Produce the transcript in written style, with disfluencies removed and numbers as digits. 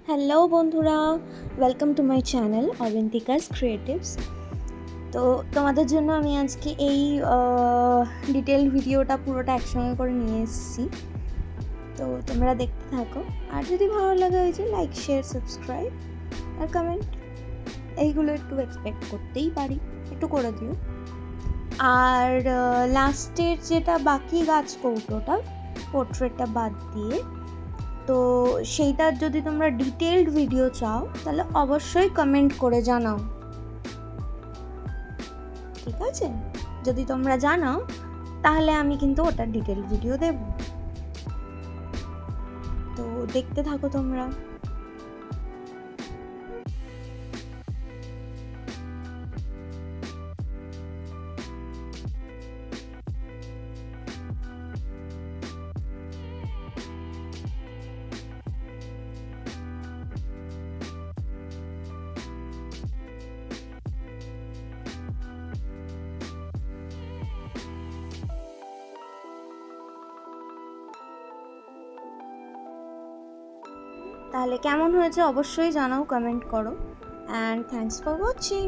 Hello বন্ধুরা, welcome to my channel Avintika's creatives. তো তোমাদের জন্য আমি আজকে এই ডিটেল ভিডিওটা পুরোটা একসঙ্গে করে নিয়ে এসেছি। তো তোমরা দেখতে থাকো, আর যদি ভালো লাগে ওই যে লাইক, শেয়ার, সাবস্ক্রাইব আর কমেন্ট, এইগুলো একটু এক্সপেক্ট করতেই পারি, একটু করে দিও। আর লাস্টের যেটা বাকি গাছ কৌটোটা, পোর্ট্রেটটা বাদ দিয়ে, তো সেইটার যদি তোমরা ডিটেলড ভিডিও চাও তাহলে অবশ্যই কমেন্ট করে জানাও, ঠিক আছে? যদি তোমরা জানাও তাহলে আমি কিন্তু ওটার ডিটেল ভিডিও দেব। তো দেখতে থাকো তোমরা। তাহলে কেমন হয়েছে অবশ্যই জানাও, কমেন্ট করো। And thanks for watching.